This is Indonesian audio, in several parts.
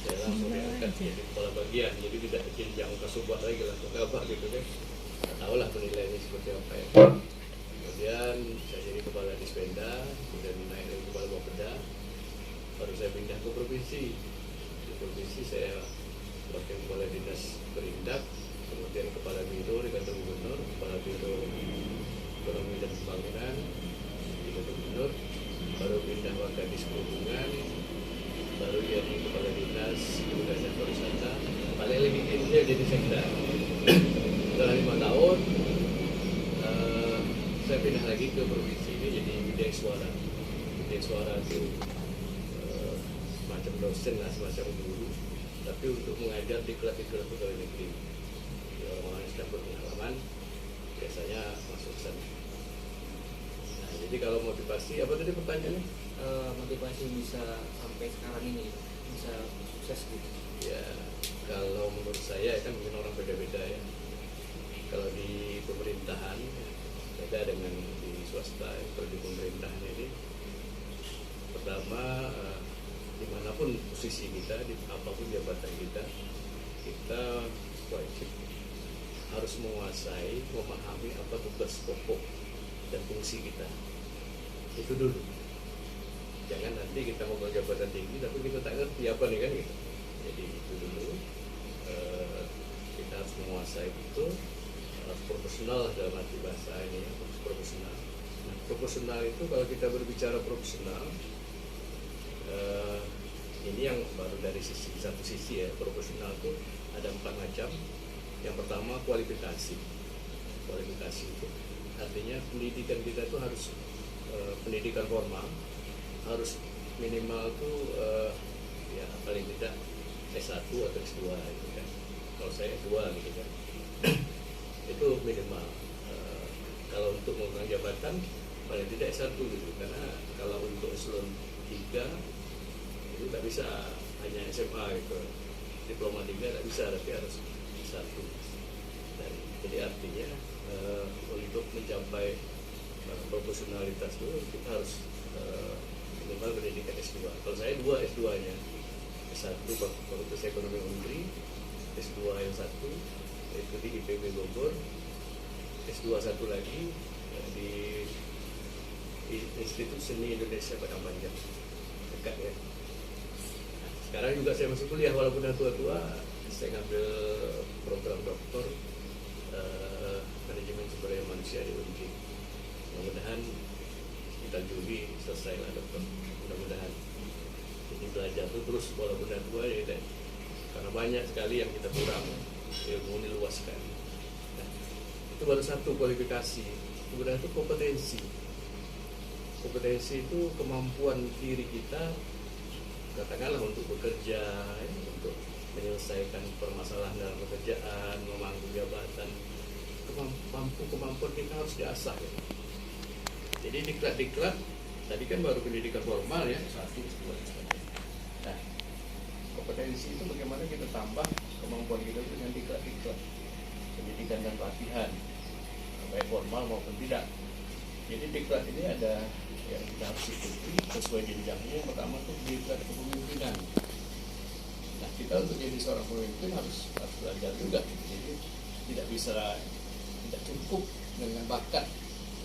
saya langsung diangkat jadi kepala bagian, jadi tidak jenjang kasubag lagi langsung ke apa gitu kan. Nggak tahu lah penilaiannya seperti apa ya. Kemudian saya jadi kepala Dispenda, kemudian naik dari kepala Bapeda, baru saya pindah ke provinsi. Di provinsi saya wakil kepala dinas Perindak, kemudian kepala biro di kantor gubernur, kepala biro ekonomi dan pembangunan di kantor gubernur, baru pindah Wakadis perhubungan, baru jadi kepala dinas budaya dan pariwisata, paling lagi dia jadi sekda. Setelah 5 tahun saya pindah lagi ke provinsi ini jadi Bidang Suara. Bidang Suara itu semacam dosen lah, semacam guru, tapi untuk mengajar di kelas-kelas pegawai negeri. Orang-orang yang sudah berpengalaman biasanya masuk ke sana. Nah, jadi kalau motivasi, apa tadi pertanyaannya? Motivasi bisa sampai sekarang ini bisa sukses gitu. Ya, kalau menurut saya kan mungkin orang beda-beda ya. Kalau di pemerintahan beda dengan di swasta. Kalau di pemerintahan ini pertama dimanapun posisi kita, di apapun jabatan kita wajib harus menguasai, memahami apa tugas pokok dan fungsi kita. Itu dulu. Jangan nanti kita mau jabatan tinggi tapi kita tak ngerti apa nih kan gitu. Jadi itu dulu kita harus menguasai itu, harus profesional dalam arti bahasa ini ya, harus profesional. Nah, profesional itu kalau kita berbicara profesional ini yang baru dari satu sisi ya. Profesional itu ada 4 macam. Yang pertama kualifikasi itu artinya pendidikan kita itu harus pendidikan formal, harus minimal tuh ya paling tidak S1 atau S2 gitu kan. Kalau saya S2 gitu kan. Itu minimal. Kalau untuk memegang jabatan paling tidak S1 gitu, karena kalau untuk eselon 3 itu tak bisa hanya SMA gitu, diploma 3 tak bisa, tapi harus S1. Jadi artinya untuk mencapai profesionalitas itu kita harus minimal pendidikan S2. Kalau saya 2 S2-nya, S1 Fakultas Ekonomi Undri, S2 yang 1 itu di IPB Bogor, S2 satu lagi di Institut Seni Indonesia Padang Panjang, dekat ya. Nah, sekarang juga saya masih kuliah walaupun udah tua-tua, saya ngambil program doktor manajemen sumber daya manusia di UNJ. Mudah-mudahan kita Juli selesai lah dokter, mudah-mudahan. Jadi belajar itu terus walaupun udah tua ya, karena banyak sekali yang kita kurang, ilmu ini luas sekali. Nah, itu baru satu kualifikasi. Kemudian itu kompetensi. Kompetensi itu kemampuan diri kita, katakanlah untuk bekerja, ya, untuk menyelesaikan permasalahan dalam pekerjaan, memangku jabatan. Kemampuan kita harus diasah. Ya. Jadi diklat tadi kan baru pendidikan formal ya, S1, S2. Nah, kompetensi itu bagaimana kita tambah kemampuan kita dengan diklat pendidikan dan pelatihan, baik formal maupun tidak. Jadi diklat ini ada yang kita harus ikuti sesuai jenjangnya. Yang pertama itu diklat kepemimpinan. Nah, kita untuk jadi seorang pemimpin harus belajar juga. Jadi tidak cukup dengan bakat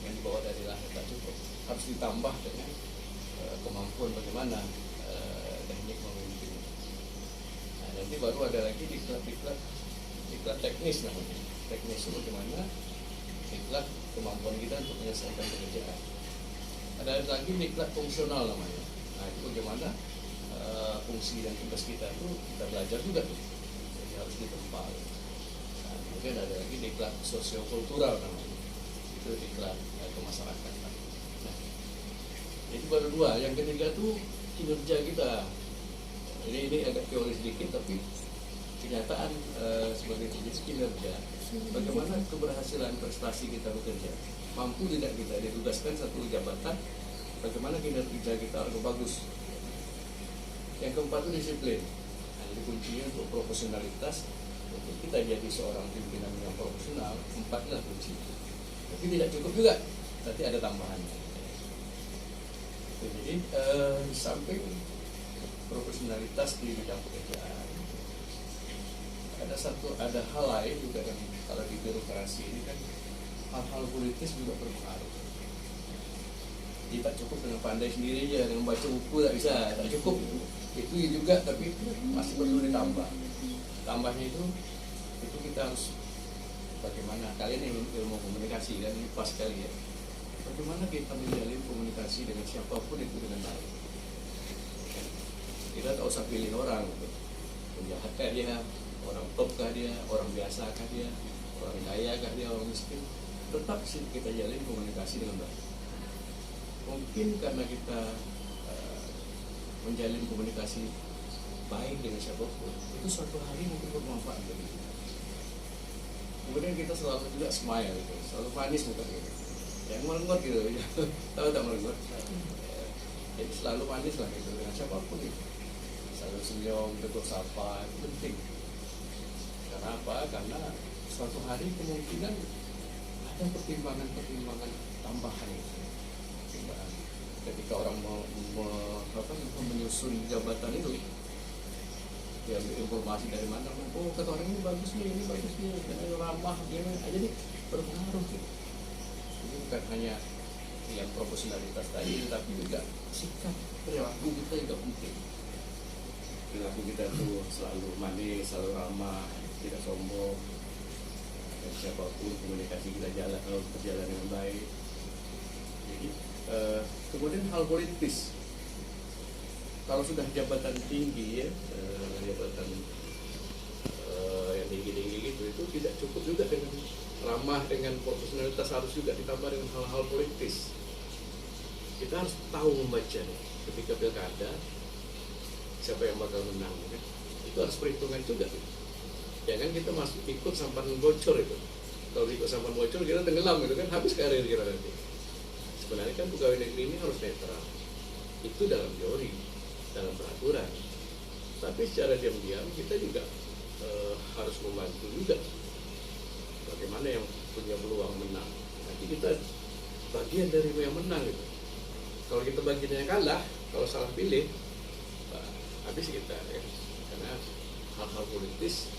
yang dibawa dari lahir, tak cukup, harus ditambah dengan kemampuan bagaimana teknik memimpin. Nah, nanti baru ada lagi diklat teknis namanya. Teknis itu bagaimana diklat kemampuan kita untuk menyelesaikan pekerjaan. Ada lagi diklat fungsional namanya. Nah, itu bagaimana fungsi dan tugas kita itu kita belajar juga tuh. Jadi harus ditempa. Nah, kemudian ada lagi diklat sosiokultural namanya. Itu diklat kemasyarakatan. Nah, itu baru 2. Yang ketiga tuh kinerja kita. Ini agak teori sedikit tapi kenyataan sebagai jenis kinerja. Bagaimana keberhasilan prestasi kita bekerja? Mampu tidak kita ditugaskan satu jabatan? Bagaimana kinerja kita harus bagus? Yang keempat itu disiplin. Nah, ini kuncinya untuk profesionalitas. Untuk kita jadi seorang pimpinan yang profesional, 4 lah kunci. Tapi tidak cukup juga, nanti ada tambahannya. Jadi samping profesionalitas di bidang pekerjaan. Ada hal lain juga yang kalau di birokrasi ini kan hal-hal politis juga berpengaruh. Tidak cukup dengan pandai sendiri aja, dengan baca buku tak bisa, tak cukup. Itu juga, tapi masih perlu ditambah. Tambahnya itu kita harus bagaimana, kalian yang ilmu komunikasi kan, ini pas sekali ya. Bagaimana kita menjalin komunikasi dengan siapapun itu dengan baik. Kita tak usah pilih orang, penjahat kah dia, orang top kah dia, orang biasa kah dia, orang kaya kah dia, orang miskin. Tetap sih kita jalin komunikasi dengan baik. Mungkin karena kita menjalin komunikasi baik dengan siapapun, itu suatu hari mungkin bermanfaat bagi kita. Kemudian kita selalu juga smile gitu, selalu manis muka gitu, yang melengot gitu, tahu tak melengot? Jadi selalu manis lah gitu dengan siapapun gitu. Selalu senyum, tegur sapa, itu penting. Karena apa? Karena suatu hari kemungkinan ada pertimbangan tambahan gitu. Ketika orang menyusun jabatan itu, dia ambil informasi dari mana? Oh, kata orang ini bagus nih, karena ramah, jadi berpengaruh gitu. Ini bukan hanya yang profesionalitas tadi, tapi juga sikap perilaku kita juga penting. Perilaku kita tuh selalu manis, selalu ramah, tidak sombong. Dan siapapun komunikasi kita berjalan dengan baik. Jadi kemudian hal politis, kalau sudah jabatan tinggi ya, jabatan yang tinggi gitu, itu tidak cukup juga dengan ramah, dengan profesionalitas, harus juga ditambah dengan hal-hal politis. Kita harus tahu membaca nih, ketika pilkada siapa yang bakal menang kan? Itu harus perhitungan juga gitu. Jangan kita masuk ikut sampan bocor itu. Kalau ikut sampan bocor kita tenggelam gitu kan, habis karir kita nanti. Sebenarnya kan pegawai negeri ini harus netral. Itu dalam teori, dalam peraturan. Tapi secara diam-diam kita juga harus membantu juga bagaimana yang punya peluang menang. Nanti kita bagian dari yang menang gitu. Kalau kita bagian yang kalah, kalau salah pilih, habis kita ya. Karena hal-hal politis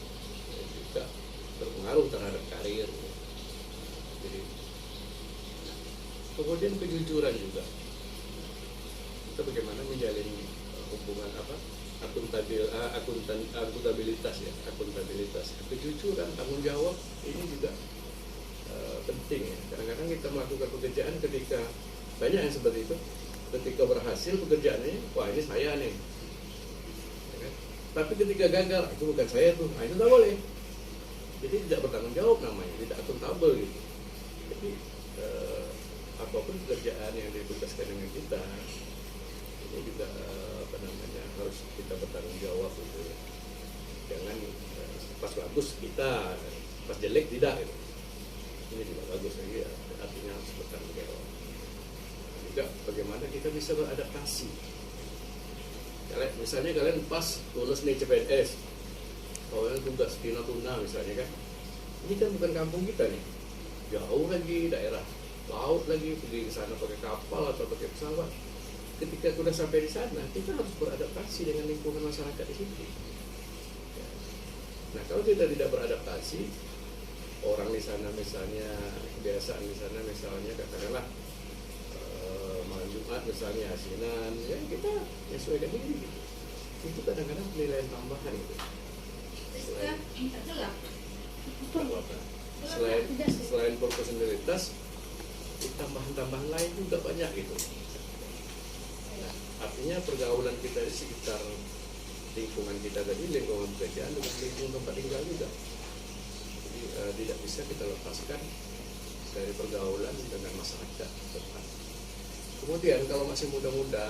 juga berpengaruh terhadap karir. Jadi kemudian kejujuran juga. Kita bagaimana menjalin hubungan akuntabilitas ya, akuntabilitas, kejujuran, tanggung jawab ini juga penting ya. Kadang-kadang kita melakukan pekerjaan ketika banyak yang seperti itu, ketika berhasil pekerjaannya, wah ini saya nih. Ya kan? Tapi ketika gagal, itu bukan saya tuh, nah itu tak boleh. Jadi tidak bertanggung jawab namanya, tidak akuntabel gitu. Jadi apapun pekerjaan yang ditugaskan dengan kita, ini juga harus kita bertanggung jawab gitu ya. Jangan pas bagus kita, pas jelek tidak gitu. Ini juga bagus lagi ya, artinya harus bertanggung jawab. Juga bagaimana kita bisa beradaptasi. Misalnya kalian pas lulus nih CPNS, kalian tugas di Natuna misalnya kan, ini kan bukan kampung kita nih, jauh lagi daerah laut lagi, pergi ke sana pakai kapal atau pakai pesawat. Ketika sudah sampai di sana, kita harus beradaptasi dengan lingkungan masyarakat di situ. Nah, kalau kita tidak beradaptasi, orang di sana misalnya kebiasaan di sana misalnya katakanlah malam Jumat misalnya asinan, ya kita menyesuaikan diri. Itu kadang-kadang penilaian tambahan itu. Selain profesionalitas, tambahan-tambahan lain juga banyak gitu. Nah, artinya pergaulan kita di sekitar lingkungan kita tadi, lingkungan pekerjaan dengan lingkungan tempat tinggal juga. Jadi tidak bisa kita lepaskan dari pergaulan dengan masyarakat tempat. Kemudian kalau masih muda-muda,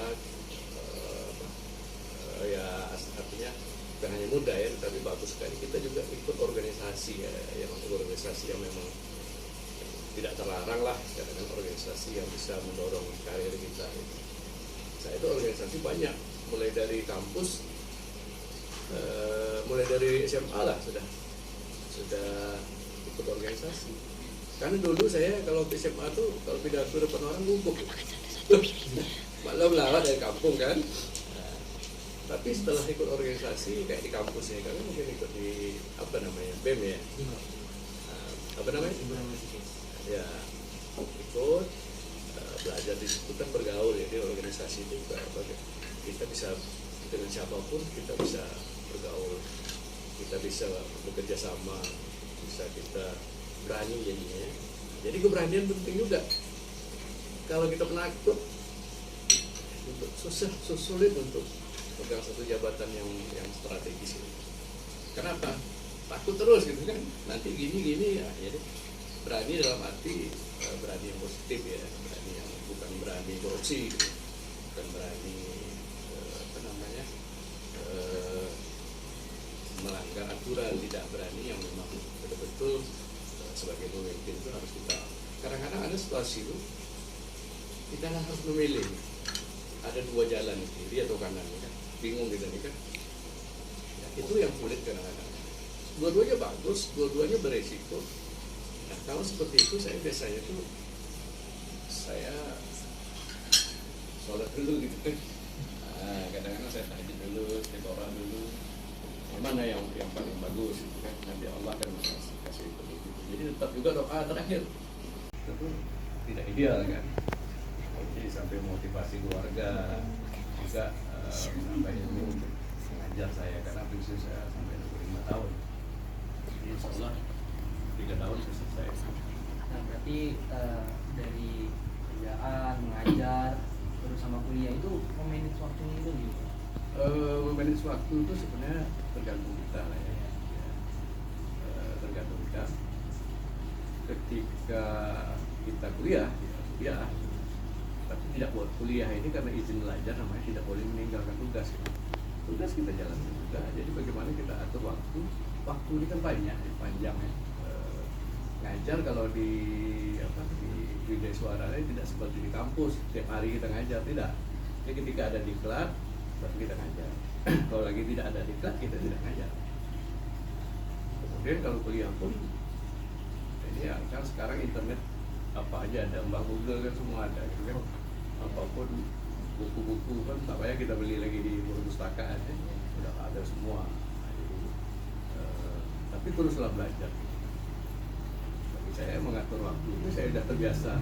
ya artinya bukan hanya muda ya, tapi bagus sekali kita juga ikut organisasi ya, yang organisasi yang memang tidak terlarang lah, dengan organisasi yang bisa mendorong karir kita. Saya itu organisasi banyak, mulai dari kampus, mulai dari SMA lah sudah ikut organisasi. Karena dulu saya kalau ke SMA tuh kalau pidato depan orang gugup, malah melawat dari kampung kan. Tapi setelah ikut organisasi kayak di kampus ya, kalian mungkin ikut di apa namanya, BEM ya, apa namanya, ya ikut belajar di situ kan, bergaul ya di organisasi itu juga kita bisa dengan siapapun kita bisa bergaul, kita bisa bekerja sama, bisa kita berani jadinya. Jadi keberanian penting juga. Kalau kita penakut, untuk sulit untuk pegang satu jabatan yang strategis ini. Kenapa? Takut terus gitu kan. Nanti gini ya. Jadi berani dalam arti berani yang positif ya, berani yang bukan berani korupsi, gitu. Bukan berani apa namanya melanggar aturan, tidak berani yang memang betul-betul sebagai pemimpin itu harus kita. Kadang-kadang ada situasi itu kita harus memilih. Ada dua jalan, kiri atau kanan kan. Bingung kita nih kan. Ya, itu yang sulit kadang-kadang. Dua-duanya bagus, dua-duanya beresiko. Nah, kalau seperti itu saya biasanya tuh saya sholat dulu gitu kan. Nah, kadang-kadang saya tahajud dulu, istiqoroah dulu. Mana yang paling bagus gitu kan. Nanti Allah akan kasih petunjuk. Jadi tetap juga doa terakhir. Itu tidak ideal kan. Jadi sampai motivasi keluarga juga sampai ilmu untuk mengajar saya, karena prinsip saya sampai 25 tahun. Jadi insya Allah 3 tahun saya selesai. Nah berarti dari kerjaan, mengajar, terus sama kuliah itu memanage waktunya itu gitu? Memanage waktu itu sebenarnya tergantung kita lah ya. Tergantung kita. Ketika kita kuliah, ya tapi tidak buat kuliah ini karena izin belajar, namanya tidak boleh meninggalkan tugas. Tugas kita jalankan juga. Jadi bagaimana kita atur waktu ini kan banyak, panjang ya. Ngajar kalau di Widya Suara tidak seperti di kampus setiap hari kita ngajar, tidak. Jadi ketika ada diklat baru kita ngajar. Kalau lagi tidak ada diklat kita tidak ngajar. Kemudian kalau kuliah pun ini ya kan sekarang internet apa aja ada, Mbak Google kan semua ada gitu kan. Apapun buku-buku kan tak payah kita beli lagi di perpustakaan ya. Sudah ada semua. Jadi, tapi teruslah belajar. Bagi saya mengatur waktu itu saya sudah terbiasa.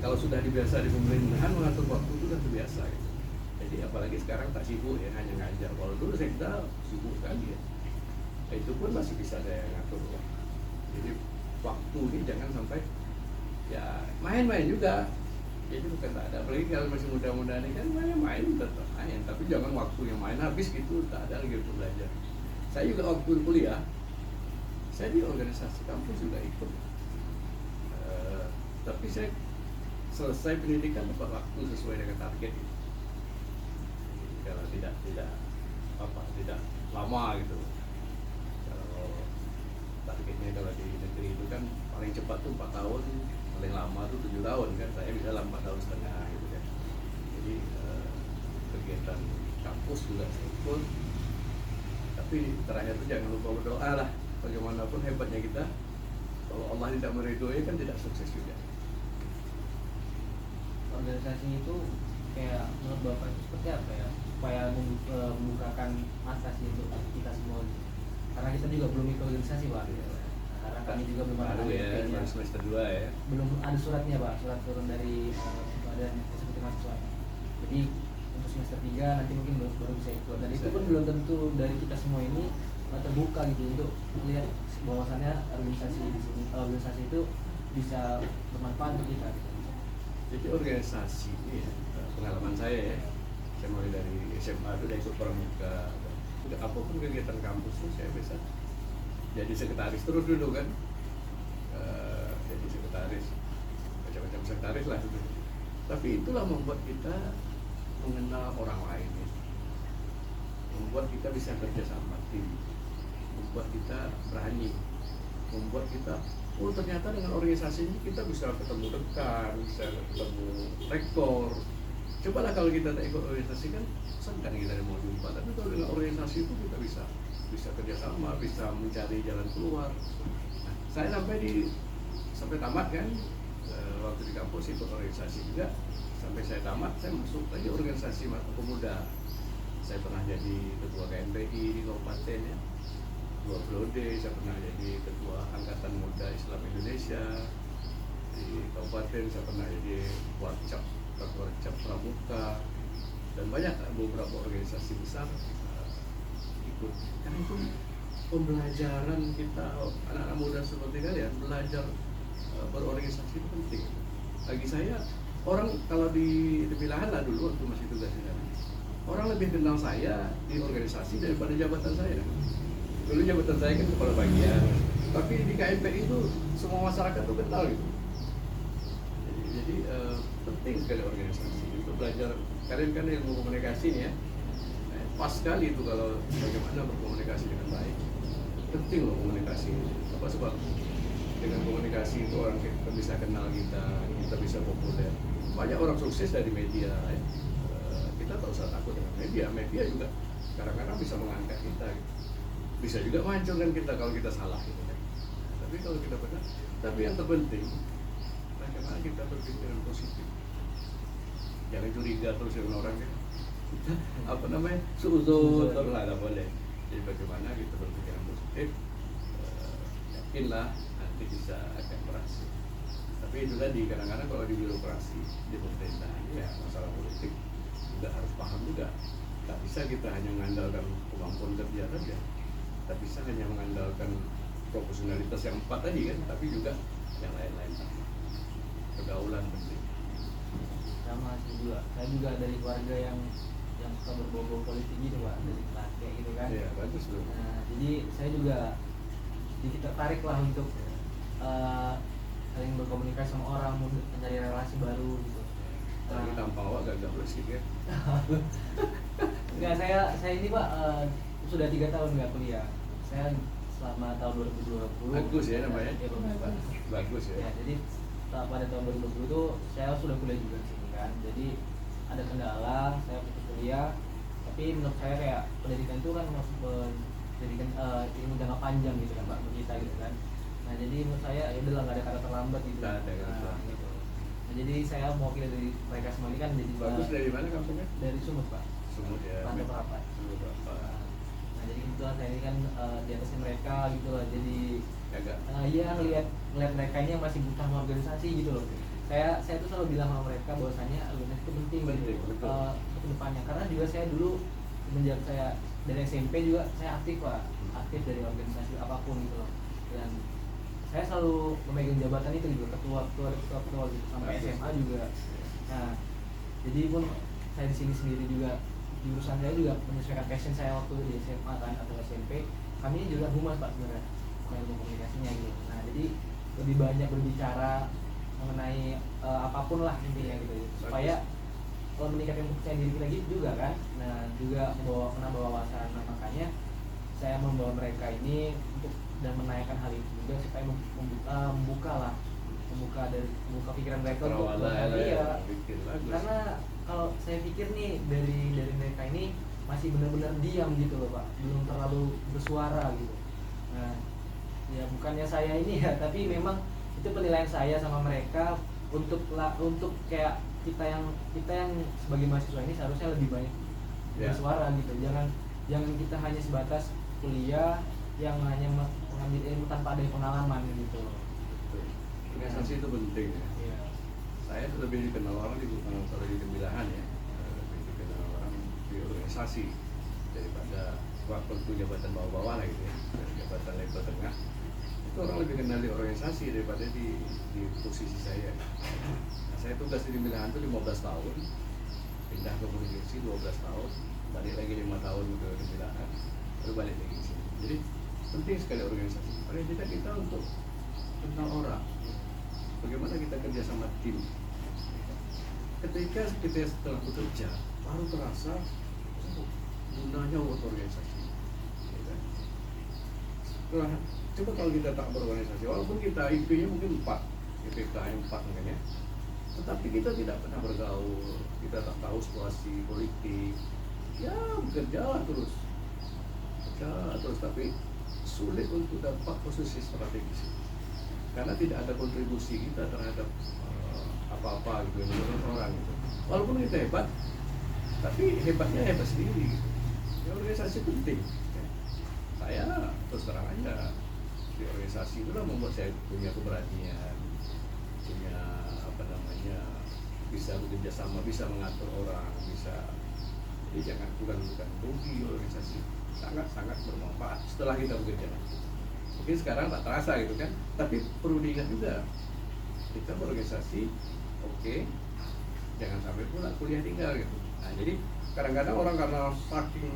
Kalau sudah dibiasa di pemerintahan, mengatur waktu itu sudah terbiasa gitu. Jadi apalagi sekarang tak sibuk ya, hanya ngajar. Kalau dulu saya kira sibuk sekali ya. Itu pun masih bisa saya ngatur. Jadi waktu ini jangan sampai ya main-main juga. Jadi bukan tak ada, apalagi kalau masih muda-muda ini kan main tetap main, tapi jangan waktu yang main habis gitu, tak ada lagi untuk belajar. Saya juga waktu kuliah, saya di organisasi kampus juga ikut, tapi saya selesai pendidikan tepat waktu sesuai dengan target. Kalau tidak lama gitu. Kalau targetnya kalau di negeri itu kan paling cepat tuh 4 tahun, paling lama tuh 7 tahun kan, saya bisa 4 tahun setengah gitu kan. Jadi kegiatan kampus juga saya ikut, tapi terakhir itu jangan lupa berdoa lah. Bagaimanapun hebatnya kita, kalau Allah tidak meridhoi kan tidak sukses juga. Organisasi itu kayak menurut Bapak itu seperti apa ya, supaya membukakan mata sih untuk kita semua, karena kita juga belum ikut organisasi Pak. Karena kami juga belum ada baru semester 2 ya. Belum ada suratnya Pak, surat turun dari badan eksekutif mahasiswa. Jadi untuk semester 3 nanti mungkin baru bisa ikut, dan itu pun belum tentu dari kita semua ini terbuka gitu untuk melihat bahwasannya organisasi di sini, organisasi itu bisa bermanfaat untuk kita gitu. Jadi organisasi ini ya, pengalaman saya ya, saya mulai dari SMA itu udah ikut pramuka, apapun kegiatan kampus itu saya bisa jadi sekretaris terus dulu kan, jadi sekretaris, macam-macam sekretaris lah itu. Tapi itulah membuat kita mengenal orang lain ya. Membuat kita bisa kerja sama tim, membuat kita berani, membuat kita ternyata dengan organisasi ini kita bisa ketemu rekan, bisa ketemu rektor. Cobalah kalau kita tak ikut organisasi kan sengkan kita mau jumpa, tapi kalau dengan organisasi itu kita bisa kerjasama, bisa mencari jalan keluar. Nah, saya sampai tamat kan, waktu di kampus ikut organisasi juga, sampai saya tamat saya masuk lagi organisasi pemuda. Saya pernah jadi ketua KMPI di kabupaten ya, 2 periode. Saya pernah jadi ketua Angkatan Muda Islam Indonesia di kabupaten. Saya pernah jadi Warcap Pramuka, dan banyak beberapa organisasi besar ikut. Karena itu pembelajaran kita, anak-anak muda seperti kalian belajar berorganisasi itu penting. Bagi saya, orang kalau di Milahan lah dulu waktu masih tugas di sana, orang lebih kenal saya di organisasi daripada jabatan saya. Dulu jabatan saya kan kepala bagian, tapi di KMPI itu semua masyarakat tuh kenal gitu. Jadi penting sekali organisasi untuk belajar. Kalian kan ilmu komunikasi nih ya, pas sekali itu kalau bagaimana berkomunikasi dengan baik. Penting loh komunikasi. Apa sebab? Dengan komunikasi itu orang kita bisa kenal kita bisa populer. Banyak orang sukses dari media ya. Kita tak usah takut dengan media juga kadang-kadang bisa mengangkat kita gitu. Bisa juga menghancurkan kita kalau kita salah gitu kan. Tapi kalau kita benar, tapi yang terpenting bagaimana kita berpikiran positif. Jangan curiga terus dengan orang kan. Apa namanya? Suuzon terus lah, tidak boleh. Jadi bagaimana kita berpikiran positif, yakinlah nanti bisa akan berhasil. Tapi itu tadi, kadang-kadang kalau di birokrasi, di pemerintahan ya masalah politik juga harus paham juga. Tak bisa kita hanya mengandalkan kemampuan kerja saja, tak bisa hanya mengandalkan profesionalitas yang 4 tadi kan, tapi juga yang lain-lain sama. Pergaulan penting. Sama sih juga. Saya juga dari keluarga yang suka berbau politik gitu Pak, dari kakek gitu kan. Iya, bagus loh. Nah, jadi saya juga sedikit tertarik lah untuk saling berkomunikasi sama orang, mencari relasi baru gitu. Tapi tampang awak gak bersih ya? Enggak, saya ini Pak sudah 3 tahun nggak kuliah. Saya selama tahun 2020. Bagus ya namanya? Ya, bagus ya. Ya, jadi pada tahun 2020 itu saya sudah kuliah juga di sini kan. Jadi ada kendala, saya putus kuliah. Tapi menurut saya kayak pendidikan itu kan pendidikan ilmu jangka panjang gitu kan Pak, bagi kita gitu kan. Nah jadi menurut saya ya udahlah, nggak ada kata terlambat gitu. Gitu. Nah, jadi saya mewakili dari mereka semua ini kan jadi bagus. Dari mana kampungnya? Dari Sumut Pak. Sumut ya. Pantai Perapat. Nah jadi kebetulan saya ini kan di atasnya mereka gitu loh. Jadi iya ngelihat mereka ini yang masih buta sama organisasi gitu loh. Saya tuh selalu bilang sama mereka bahwasanya organisasi itu penting gitu untuk kedepannya. Karena juga saya dulu semenjak saya dari SMP juga saya aktif Pak, aktif dari organisasi apapun gitu loh. Dan saya selalu memegang jabatan itu gitu, ketua gitu sampai SMA juga. Nah jadi pun saya di sini sendiri juga, jurusan saya juga menyesuaikan passion saya waktu di SMA kan atau SMP. Kami juga humas Pak sebenarnya, ilmu komunikasinya gitu. Nah jadi lebih banyak berbicara mengenai apapun lah intinya gitu, supaya kalau meningkatkan kepercayaan diri kita gitu juga kan. Nah juga membawa wawasan. Nah, makanya saya membawa mereka ini untuk dan menaikkan hal itu juga supaya membuka pikiran mereka untuk ya. Karena kalau saya pikir nih dari mereka ini masih benar-benar diam gitu loh Pak, belum terlalu bersuara gitu. Nah ya bukannya saya ini ya, tapi memang itu penilaian saya sama mereka untuk kayak kita yang sebagai mahasiswa ini seharusnya lebih banyak bersuara gitu. Jangan kita hanya sebatas kuliah yang hanya mengambil ilmu tanpa ada pengalaman gitu. Organisasi itu penting ya. Iya. Saya lebih dikenal orang kalau di Tembilahan ya, lebih dikenal orang di organisasi daripada waktu jabatan bawah-bawah lah gitu ya, jabatan level tengah. Itu orang lebih kenal di organisasi daripada di posisi saya. Nah, saya tugas di Tembilahan itu 15 tahun, pindah ke provinsi 12 tahun, balik lagi 5 tahun ke Tembilahan, baru balik lagi ke sini. Jadi penting sekali organisasi. Orientasi kita untuk kenal orang. Bagaimana kita kerja sama tim. Ketika kita setelah bekerja, baru terasa gunanya buat organisasi. Coba kalau kita tak berorganisasi, walaupun kita IP-nya mungkin 4, IPK-nya 4 mungkin ya, tetapi kita tidak pernah bergaul, kita tak tahu situasi politik, ya bekerja terus, tapi sulit untuk dapat posisi strategis karena tidak ada kontribusi kita terhadap apa-apa gitu menurut orang gitu. Walaupun kita hebat, tapi hebatnya hebat sendiri gitu. Ya, organisasi penting. Saya terus terang aja di organisasi itulah membuat saya punya keberanian, punya apa namanya, bisa bekerja sama, bisa mengatur orang, bisa. Jadi jangan bukan rugi organisasi, sangat bermanfaat setelah kita bekerja. Mungkin sekarang tak terasa gitu kan, tapi perlu diingat juga kita berorganisasi, oke, jangan sampai pula kuliah tinggal gitu. Nah jadi kadang-kadang orang karena saking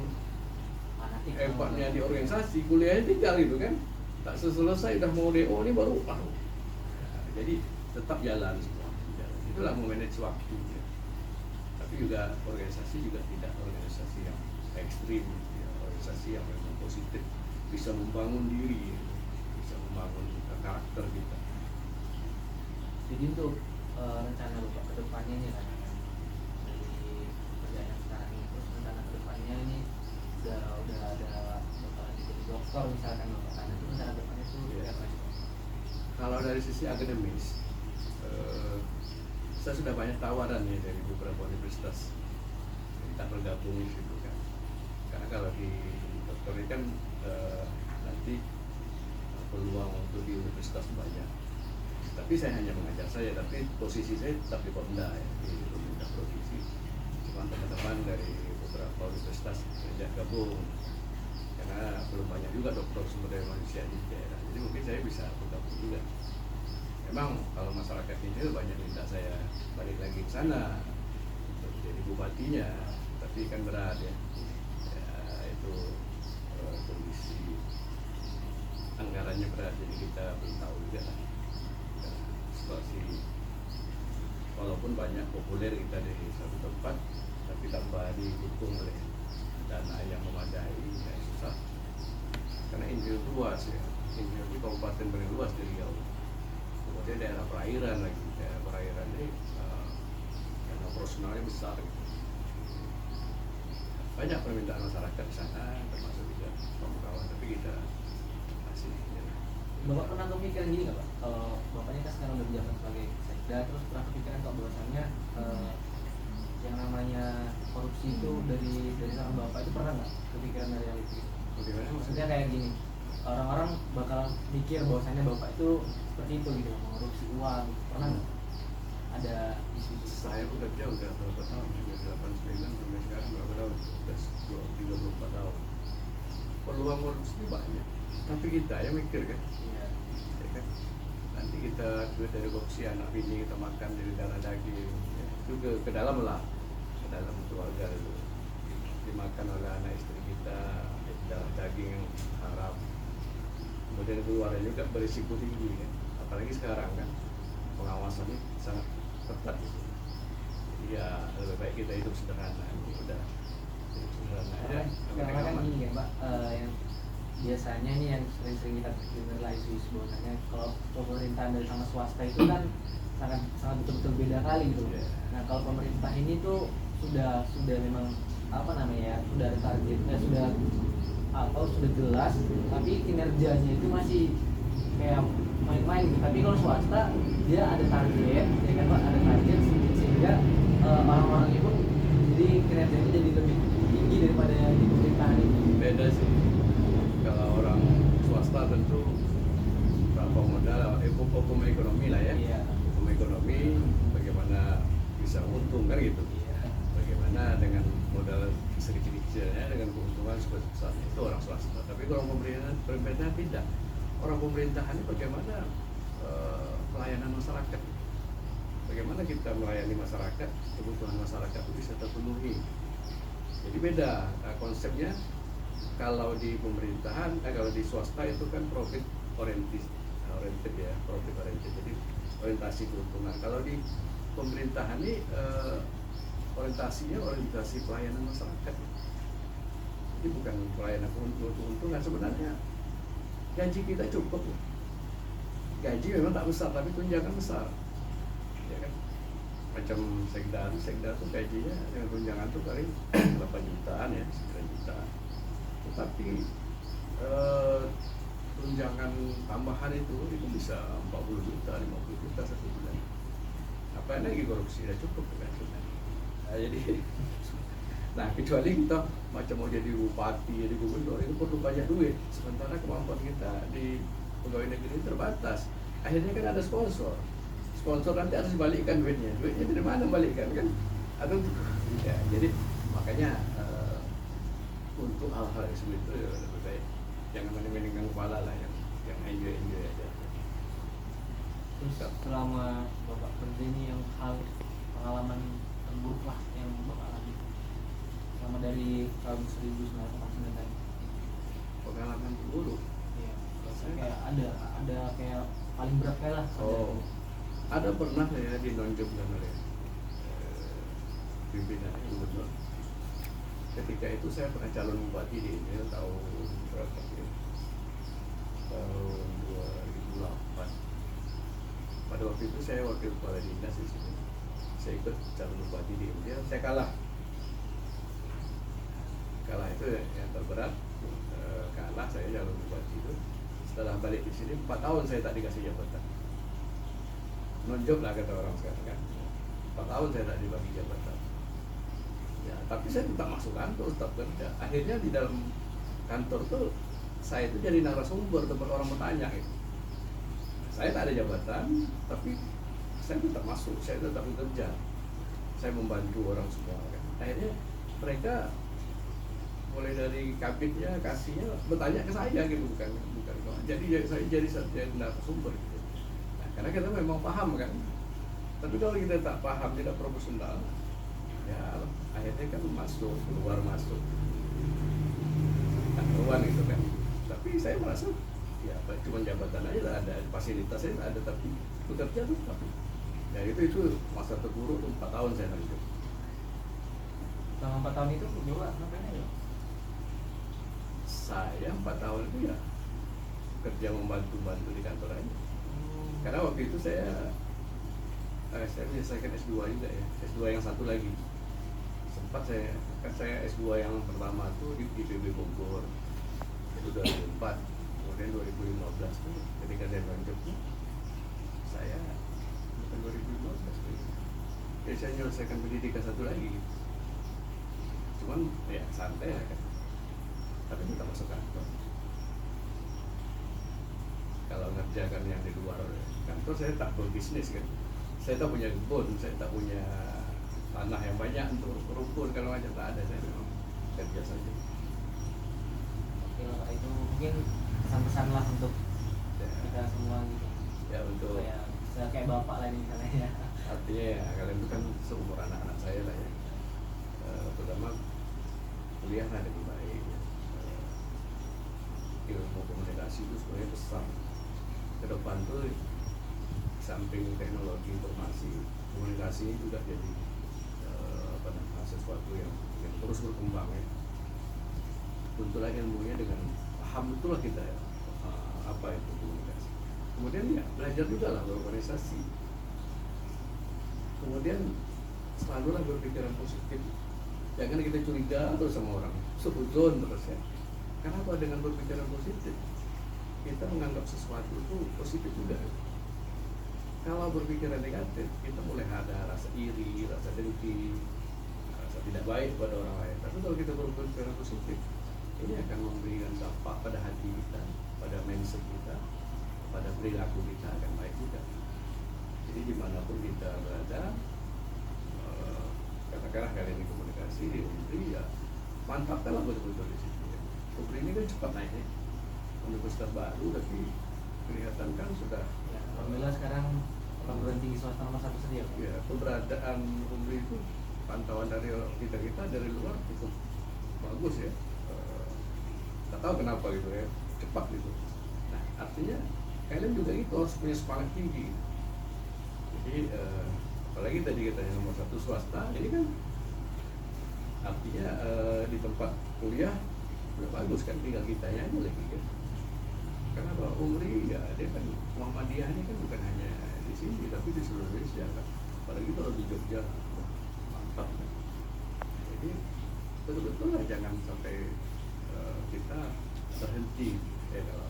hebatnya di organisasi, kuliahnya tinggal gitu kan, tak selesai udah mau DO ini baru nah, jadi tetap jalan semua. Itulah memanage waktu ya. Tapi juga organisasi juga tidak organisasi yang ekstrim ya, organisasi yang memang positif, bisa membangun diri, bisa membangun karakter kita. Jadi untuk rencana Bapak ke depannya nih kan dari pekerjaan yang sekarang ini, terus rencana ke depannya ini udah ada bakalan jadi dokter misalkan Bapak, karena itu rencana depannya tuh apa sih? Kalau dari sisi akademis, saya sudah banyak tawaran ya dari beberapa universitas kita bergabung di situ kan. Karena kalau di dokter ini kan nanti peluang untuk di universitas banyak. Tapi saya hanya mengajar saya, tapi posisi saya tetap di Pemda ya, di pemerintah provinsi. Cuma teman-teman dari beberapa universitas diajak gabung, karena belum banyak juga dokter sumber daya manusia di daerah. Jadi mungkin saya bisa bergabung juga. Memang kalau masyarakat ini banyak minta saya balik lagi ke sana untuk jadi bupatinya, tapi kan berat ya. Ya itu kondisi anggarannya berat, jadi kita belum tahu juga lah. Situasi walaupun banyak populer kita dari satu tempat, tapi tanpa didukung oleh dana yang memadai ya susah. Karena Injil luas ya, Injil itu kabupaten paling luas dari Riau. Kemudian daerah perairan lagi, daerah perairan ini dana operasionalnya besar gitu. Banyak permintaan masyarakat di sana, termasuk juga kawan-kawan, tapi kita masih ya. Bapak pernah kepikiran gini nggak Pak? Kalau Bapaknya kan sekarang udah menjabat sebagai sekda, terus pernah kepikiran kok bahwasannya yang namanya korupsi itu dari tangan Bapak itu pernah nggak kepikiran dari hal itu? Bagaimana Maksudnya kayak gini, orang-orang bakal mikir bahwasannya Bapak itu seperti itu gitu, menkorupsi uang, pernah nggak? Ada isu itu? Saya bekerja udah berapa tahun, sudah 89 sampai sekarang berapa tahun? Sudah 34 tahun. Peluang korupsi itu banyak, tapi kita yang mikir kan. Iya. Ya kan? Nanti kita duit dari korupsi anak bini kita makan dari darah daging ya. Itu ke dalam lah, ke dalam keluarga itu dimakan oleh anak istri kita, darah daging yang haram. Kemudian keluarnya juga berisiko tinggi kan, apalagi sekarang kan pengawasannya sangat ketat gitu. Ya lebih baik kita hidup sederhana, udah sederhana aja. Karena kan gini kan Pak, yang biasanya ini yang sering-sering kita dengar lah isu-isu bahwasanya kalau pemerintahan dari sama swasta itu kan sangat betul-betul beda kali gitu. Yeah. Nah kalau pemerintah ini tuh sudah memang apa namanya ya, sudah ada targetnya, sudah jelas, tapi kinerjanya itu masih kayak main-main gitu. Tapi kalau swasta dia ada target, ya kan Pak, ada target sehingga orang-orang itu jadi kinerjanya jadi lebih tinggi daripada di pemerintahan ini. Beda sih. Kalau orang swasta tentu berapa modal, hukum ekonomi lah ya. Iya. Hukum ekonomi, bagaimana bisa untung kan gitu. Iya. Bagaimana dengan modal sedikit-sedikitnya dengan keuntungan sebesar-besarnya, itu orang swasta. Tapi kalau pemerintahan tidak. Orang pemerintahan ini bagaimana pelayanan masyarakat. Bagaimana kita melayani masyarakat, kebutuhan masyarakat itu bisa terpenuhi. Jadi beda konsepnya. Kalau di pemerintahan, kalau di swasta itu kan profit oriented ya, profit oriented. Jadi orientasi keuntungan. Kalau di pemerintahan ini orientasi pelayanan masyarakat. Jadi bukan pelayanan keuntungan sebenarnya. Gaji kita cukup. Gaji memang tak besar, tapi tunjangan besar. Ya kan? Macam sekda tuh gajinya dengan tunjangan tuh paling 8 jutaan ya, 9 jutaan. Tetapi tunjangan tambahan itu bisa 40 juta, 50 juta satu bulan. Apa lagi korupsi? Sudah cukup kan? Nah, jadi Nah kecuali kita macam mau jadi bupati, jadi gubernur itu perlu banyak duit, sementara kemampuan kita di pegawai negeri terbatas. Akhirnya kan ada sponsor, sponsor nanti harus dibalikkan duitnya dari mana balikkan kan? Atau ya, jadi makanya untuk hal-hal yang seperti itu ya lebih baik jangan main-mainkan kepala lah, yang enjoy aja. Terus selama Bapak kerja ini yang hal pengalaman terburuk lah yang Bapak alami selama dari tahun 1949 tadi. Pengalaman buruk. Iya. Kayak ada kayak paling berat kayak lah. Oh, ada pernah saya dinonjolkan oleh pimpinan gubernur. Ketika itu saya pernah calon bupati di India tahun berapa ya? Tahun 2008. Pada waktu itu saya wakil kepala dinas di sini. Saya ikut calon bupati di India, saya kalah. Kalah itu yang terberat. Kalah saya calon bupati itu. Setelah balik di sini 4 tahun saya tak dikasih jabatan. Nonjok lah kata orang sekarang kan. 4 tahun saya tak dibagi jabatan. Ya, tapi saya tetap masuk kantor, tetap kerja. Akhirnya di dalam kantor tuh saya itu jadi narasumber tempat orang bertanya gitu. Saya tak ada jabatan, tapi saya tetap masuk, saya tetap bekerja. Saya membantu orang semua kan. Akhirnya mereka mulai dari kabinnya, kasihnya bertanya ke saya gitu, bukan jadi saya jadi narasumber gitu. Nah, karena kita memang paham kan. Tapi kalau kita tak paham, tidak profesional, ya akhirnya kan masuk keluar keluar gitu kan. Tapi saya merasa ya cuma jabatan aja lah, ada fasilitasnya ada, tapi bekerja tetap. Ya itu masa terburuk tuh 4 tahun saya lanjut. Selama 4 tahun itu juga ngapain aja? Saya 4 tahun itu ya kerja membantu di kantor aja. Karena waktu itu saya menyelesaikan S2 juga ya, S2 yang satu lagi. Sempat saya S2 yang pertama tuh di IPB Bogor itu 2004, kemudian 2015 tuh ketika saya lanjut saya bukan 2015 ya saya menyelesaikan pendidikan satu lagi, cuman ya santai ya kan, tapi kita masuk kantor. Kalau ngerjakan yang di luar kantor saya tak berbisnis kan, saya tak punya kebun, saya tak punya tanah yang banyak untuk rumput, kalau macam tak ada, saya memang kerja saja. Oke lah Pak, itu mungkin pesan-pesan lah untuk kita semua gitu Ya untuk kayak bapak lah ini misalnya ya. Artinya ya kalian itu kan seumur anak-anak saya lah ya. Pertama kuliah lah lebih baik. Ilmu komunikasi itu sebenarnya besar. Ke depan tuh samping teknologi informasi, komunikasi ini juga jadi sesuatu yang terus berkembang ya. Tentulah ilmunya dengan paham itulah kita ya, apa itu komunikasi. Kemudian ya belajar juga lah berorganisasi. Kemudian selalulah berpikiran positif. Jangan kita curiga terus sama orang, suzon terus ya. Kenapa dengan berpikiran positif kita menganggap sesuatu itu positif juga? Kalau berpikiran negatif, kita mulai ada rasa iri, rasa dengki, rasa tidak baik pada orang lain. Tapi kalau kita berpikiran positif, ini akan memberikan dampak pada hati kita, pada mindset kita, pada perilaku kita akan baik juga. Jadi dimanapun kita berada, katakanlah kali ini komunikasi di Umbri, ya mantapkanlah betul-betul di situ. Ya. Umbri ini kan cepat naiknya, universitas baru, tapi kelihatan kan sudah. Ya, alhamdulillah sekarang perguruan tinggi swasta nomor 1 saja. Ya, keberadaan Umbri itu pantauan dari kita dari luar cukup bagus ya. Tak tahu kenapa gitu ya, cepat gitu. Nah, artinya kalian juga itu harus punya semangat tinggi. Jadi apalagi tadi katanya nomor 1 swasta, ini kan artinya di tempat kuliah udah bagus kan, tinggal kitanya aja lagi kan. Kenapa Umbri ya, dia kan Muhammadiyah ini kan bukan hanya di sini tapi di seluruh Indonesia kan. Apalagi kalau di Jogja mantap kan. Jadi betul-betul lah jangan sampai kita terhenti ya, kalau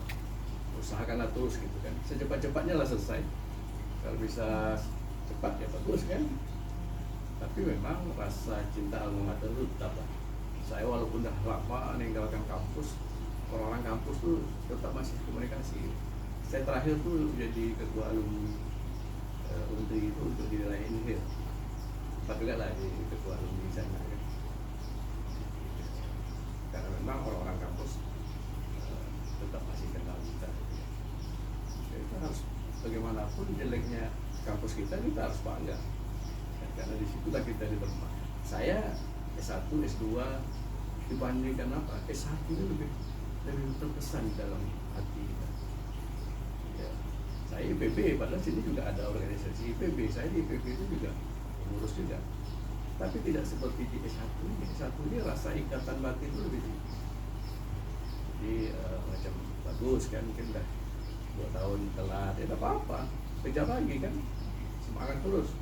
usahakanlah terus gitu kan, secepat-cepatnya lah selesai. Kalau bisa cepat ya bagus kan, Tapi memang rasa cinta alma mater itu tetap lah. Saya walaupun udah lama meninggalkan kampus, orang-orang kampus tuh tetap masih komunikasi. Saya terakhir tuh jadi ketua alumni Untri itu untuk di wilayah Inhil. Sempat juga lah di ketua alumni sana kan. Karena memang orang-orang kampus tetap masih kenal kita. Kita harus bagaimanapun jeleknya kampus kita harus bangga. Karena disitulah kita diterima. Saya S1, S2 dibandingkan apa? S1 itu lebih terkesan dalam hati kita. Ya, saya IPB, padahal sini juga ada organisasi IPB. Saya di IPB itu juga mengurus juga. Tapi tidak seperti di S1 ini. S1 ini rasa ikatan batin itu lebih tinggi. Jadi macam bagus kan, mungkin udah 2 tahun telat, ya tidak apa-apa. Kejar lagi kan, semangat terus.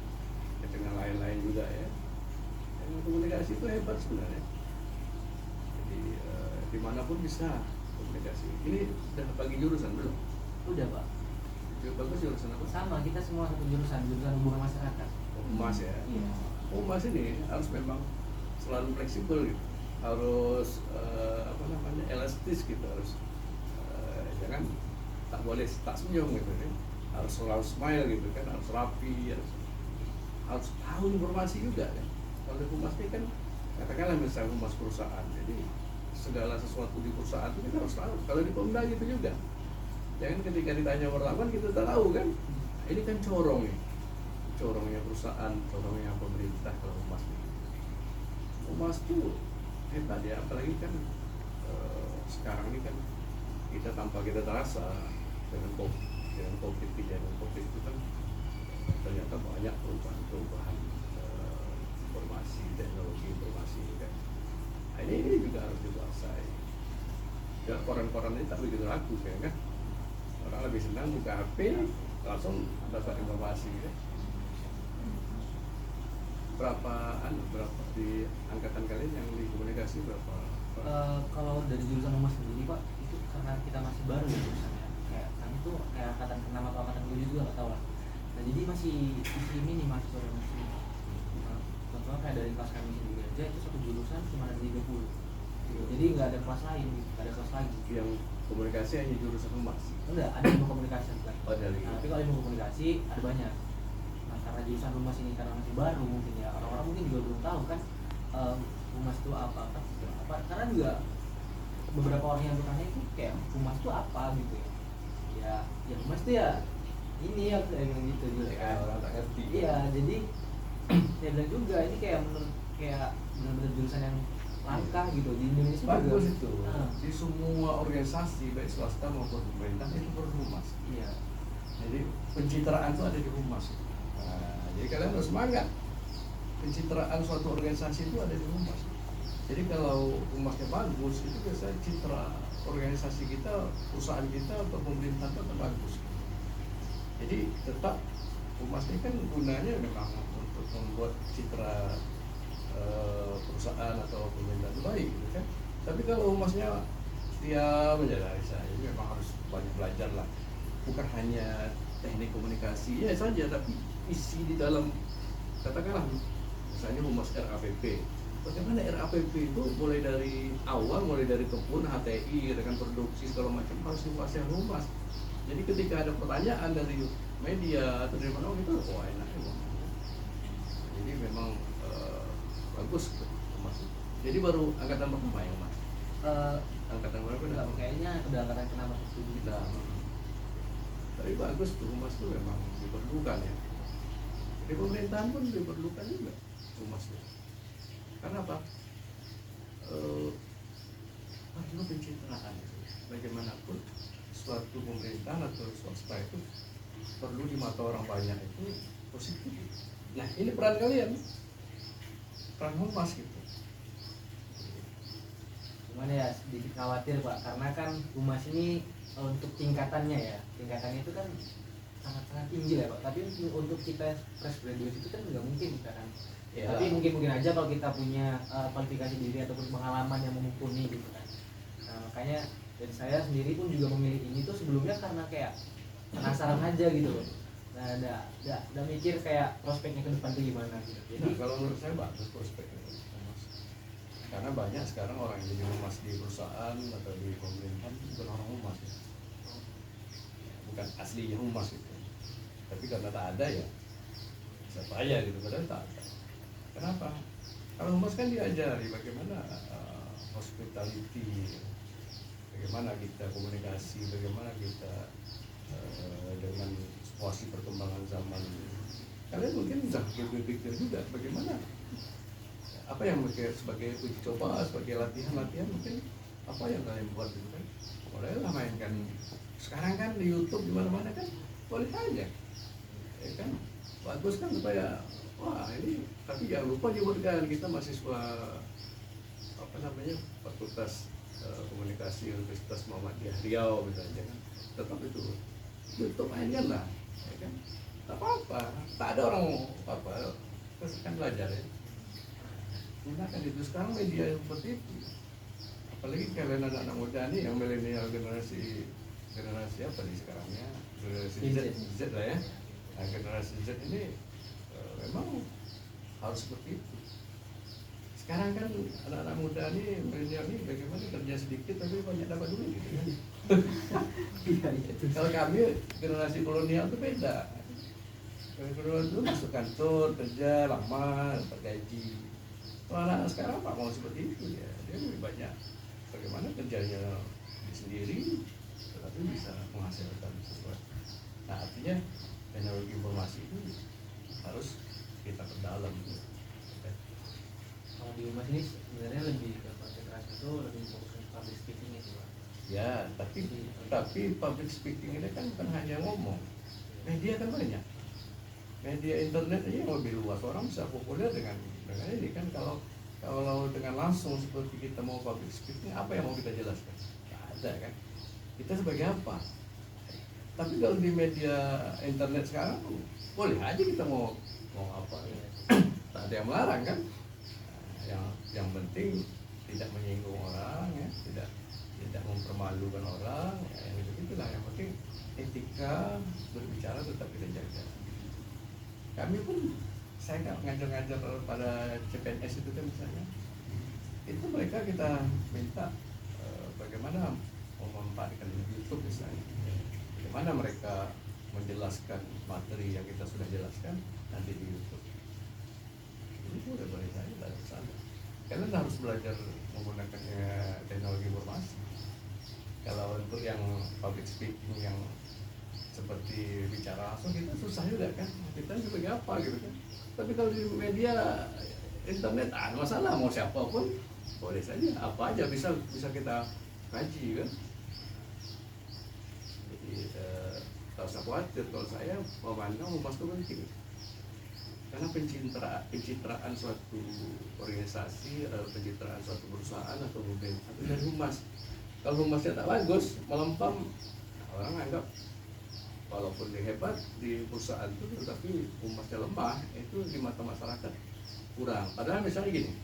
Dengan lain-lain juga ya. Yang komunikasi itu hebat sebenarnya. Jadi dimanapun bisa komunikasi. Ini sudah bagi jurusan belum? Udah Pak. Bagus jurusan apa? Sama, kita semua satu jurusan hubungan masyarakat. Humas ya. Iya. Humas ini harus memang selalu fleksibel gitu. Harus elastis gitu, harus jangan tak boleh tak senyum gitu kan. Harus selalu smile gitu kan, harus rapi, harus tahu informasi juga kan. Kalau humas ini kan katakanlah misalnya humas perusahaan, jadi segala sesuatu di perusahaan itu kita harus tahu. Kalau di Pemda gitu juga, jangan ketika ditanya wartawan kita tak tahu kan. Ini kan corong nih, corongnya perusahaan, corongnya pemerintah. Kalau humas ini, humas tuh hebat ya, apalagi kan sekarang ini kan kita tanpa kita terasa dengan COVID kejadian COVID itu kan ternyata banyak perubahan informasi, teknologi informasi kan. Nah, ini juga harus dikuasai. Ya, koran-koran ini tak begitu laku kan. Orang lebih senang buka HP langsung dapat informasi kan. Berapa di angkatan kalian yang di komunikasi berapa? Kalau dari jurusan humas sendiri Pak, itu karena kita masih baru ya jurusannya. Kayak kami tuh kayak angkatan ke-6 atau angkatan ke-7 juga nggak tahu lah. Nah, jadi masih ini mahasiswa yang masih contohnya kayak dari kelas kami sendiri aja itu satu jurusan cuma ada 30. Jadi nggak ada kelas lain, nggak ada kelas lagi. Yang komunikasi hanya jurusan humas? Enggak, ada ilmu komunikasi kan. Oh, dari. Nah, tapi kalau ilmu komunikasi ada banyak. Nah, karena jurusan humas ini karena masih baru mungkin ya, orang-orang mungkin juga belum tahu kan humas itu apa. Karena juga beberapa orang yang bertanya itu kayak humas itu apa gitu ya. Ya humas itu ya ini ya kayak gitu juga kan. Orang tak ngerti. Iya, jadi saya bilang juga ini kayak benar-benar jurusan yang langka gitu di Indonesia. Bagus juga. itu. Di semua organisasi baik swasta maupun pemerintah itu perlu humas. Iya. Jadi pencitraan itu ada di humas. Nah, jadi kalian harus semangat. Pencitraan suatu organisasi itu ada di humas. Jadi kalau humasnya bagus, itu biasanya citra organisasi kita, perusahaan kita atau pemerintah itu bagus. Jadi tetap humas ini kan gunanya memang untuk membuat citra perusahaan atau pemerintah itu baik, gitu kan. Tapi kalau humasnya dia menjadi ini memang harus banyak belajar lah. Bukan hanya teknik komunikasi ya saja, tapi isi di dalam, katakanlah misalnya humas RAPP. Bagaimana RAPP itu mulai dari awal, mulai dari kebun, HTI, dengan produksi segala macam harus dikuasai humas. Jadi ketika ada pertanyaan dari media atau dari mana itu, wah enak emang. Jadi memang bagus humas. Jadi baru angkatan berapa yang mas? Angkatan berapa? Enggak, kayaknya udah angkatan kenapa kita. Tapi bagus tuh humas tuh memang diperlukan ya. Di pemerintahan pun diperlukan juga humas tuh. Karena apa? Perlu pencitraan. Bagaimanapun suatu pemerintahan atau swasta itu perlu di mata orang banyak itu positif. Nah ini peran kalian, peran humas gitu. Cuman ya sedikit khawatir Pak, karena kan humas ini untuk tingkatannya itu kan sangat tinggi ya Pak. Tapi untuk kita fresh graduate itu kan nggak mungkin kan. Ya, tapi mungkin aja kalau kita punya kualifikasi diri ataupun pengalaman yang mumpuni gitu kan. Nah, makanya dan saya sendiri pun juga memilih ini tuh sebelumnya karena kayak penasaran aja gitu loh. Nah, ada mikir kayak prospeknya ke depan tuh gimana gitu. Jadi Nah, kalau menurut saya bagus prospeknya humas. Karena banyak sekarang orang yang jadi humas di perusahaan atau di pemerintahan bukan orang humas ya. Bukan aslinya humas gitu. Tapi karena tak ada ya siapa aja gitu, padahal tak ada. Kenapa? Kalau humas kan diajari bagaimana hospitality, bagaimana kita komunikasi, bagaimana kita dengan situasi perkembangan zaman. Kalian mungkin sudah berpikir juga bagaimana apa yang sebagai uji coba, sebagai latihan mungkin apa yang kalian buat gitu kan. Bolehlah mainkan. Sekarang kan di YouTube di mana-mana kan boleh aja, ya kan, bagus kan supaya wah ini. Tapi jangan lupa juga kita mahasiswa apa namanya Fakultas Komunikasi Universitas Muhammadiyah Riau misalnya kan, tetap itu YouTube mainkan lah, ya kan, tak apa-apa, tak ada orang apa, terus kan belajar ya. Gunakan itu sekarang media seperti itu, apalagi kalian anak-anak muda nih yang milenial generasi apa nih sekarangnya, generasi Z lah ya. Nah, generasi Z ini memang harus seperti itu. Sekarang kan anak-anak muda nih, milenial nih bagaimana kerja sedikit tapi banyak dapat duit gitu kan. Kalau kami generasi kolonial itu beda. Kolonial itu masuk kantor, kerja lama, tergaji. Kalau anak sekarang Pak mau seperti itu ya, dia lebih banyak bagaimana kerjanya sendiri, tetapi bisa menghasilkan sesuatu. Nah artinya teknologi informasi itu harus kita perdalam. kalau di humas ini sebenarnya lebih ke konsentrasi itu lebih fokus ke public speaking itu Pak. Ya, tapi public speaking ini kan bukan hanya ngomong. Media kan banyak. Media internet aja yang lebih luas, orang bisa populer dengan ini kan. Kalau dengan langsung seperti kita mau public speaking, apa yang mau kita jelaskan? Nggak ada kan. Kita sebagai apa? Tapi kalau di media internet sekarang boleh aja kita mau apa ya. Tak ada yang melarang kan. Yang penting tidak menyinggung orang ya, tidak mempermalukan orang ya, yang itulah yang penting. Etika berbicara tetap kita jaga. Kami pun, saya kan ngajar-ngajar pada CPNS itu kan misalnya, itu mereka kita minta bagaimana memanfaatkan YouTube misalnya, bagaimana mereka menjelaskan materi yang kita sudah jelaskan nanti di YouTube. Ini boleh saja dari sana. Kalian harus belajar menggunakan teknologi informasi. Kalau untuk yang public speaking yang seperti bicara langsung kita susah juga kan, kita sebagai apa gitu kan. Tapi kalau di media internet masalah, mau siapapun boleh saja, apa aja bisa kita kaji kan. Jadi tak usah khawatir, kalau saya memandang humas itu penting. Karena pencitraan suatu organisasi, pencitraan suatu perusahaan atau mobil atau dari humas. Kalau humasnya tak bagus, melempam, orang anggap walaupun dia hebat di perusahaan itu, tetapi humasnya lemah, itu di mata masyarakat kurang. Padahal misalnya gini,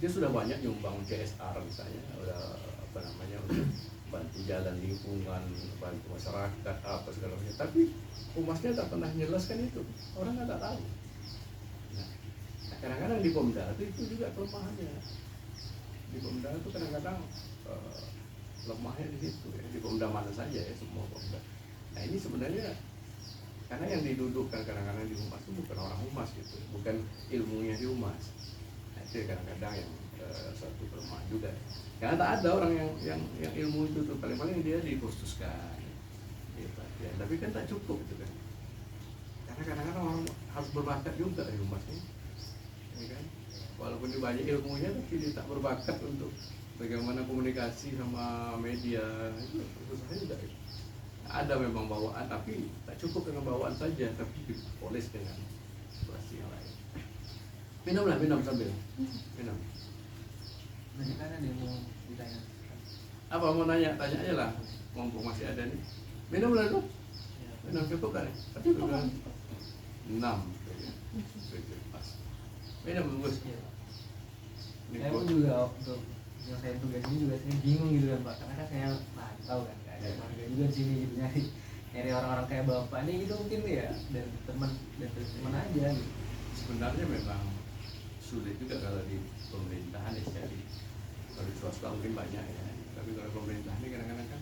dia sudah banyak nyumbang CSR misalnya, udah apa namanya, udah bantu jalan lingkungan, bantu masyarakat, apa segala macam. Tapi humasnya tak pernah menjelaskan itu, orang nggak tahu. Kadang-kadang di Pemda itu juga kelemahannya. Di Pemda itu kadang-kadang lemahnya di situ ya. Di Pemda mana saja ya, semua Pemda. Nah ini sebenarnya karena yang didudukkan kadang-kadang di humas itu bukan orang humas gitu, bukan ilmunya di humas. Nah itu kadang-kadang yang satu kelemahan juga. Karena tak ada orang yang ilmu itu tuh, paling-paling dia dikhususkan. Gitu, ya. Tapi kan tak cukup gitu kan. Karena kadang-kadang orang harus berbakat juga di humas ini. Ya kan? Walaupun dia banyak ilmunya tapi dia tak berbakat untuk bagaimana komunikasi sama media, itu susah juga. Ada memang bawaan tapi tak cukup dengan bawaan saja, tapi dipoles dengan situasi yang lain. Minum sambil minum. Banyak kan ada yang mau ditanya. Apa mau tanya aja lah, mumpung masih ada nih. Minum dulu. Minum cukup kan? Tapi sudah 6 pas. Minum bagus. Saya pun juga untuk nyelesain tugas ini juga saya bingung gitu kan Pak, karena kan saya tahu kan nggak ada warga juga di sini gitu nyari nyari orang-orang kayak bapak nih gitu mungkin ya, dan teman aja gitu. Sebenarnya memang sulit juga kalau di pemerintahan ya, jadi kalau di swasta mungkin banyak ya, tapi kalau pemerintah ini kadang-kadang kan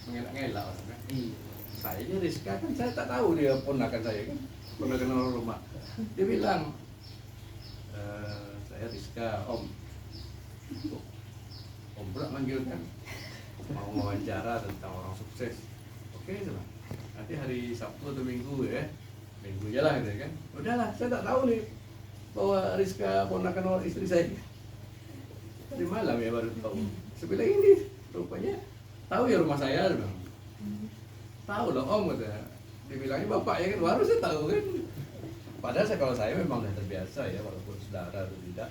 mengelak-ngelak orang kan. Saya aja Rizka kan saya tak tahu dia ponakan saya kan, ponakan orang rumah. Dia bilang, saya Rizka, Om. Om pula manggil kan, mau wawancara tentang orang sukses. Oke, sama. Nanti hari Sabtu atau Minggu ya, Minggu aja lah gitu kan. Udahlah, saya tak tahu nih bahwa Rizka ponakan orang istri saya. Di malam ya baru tahu. Saya bilang ini rupanya tahu ya rumah saya, dia bilang. Tahu loh Om, kata. Dibilangnya bapak ya kan, baru saya tahu kan. Padahal kalau saya memang sudah terbiasa ya, walaupun saudara atau tidak.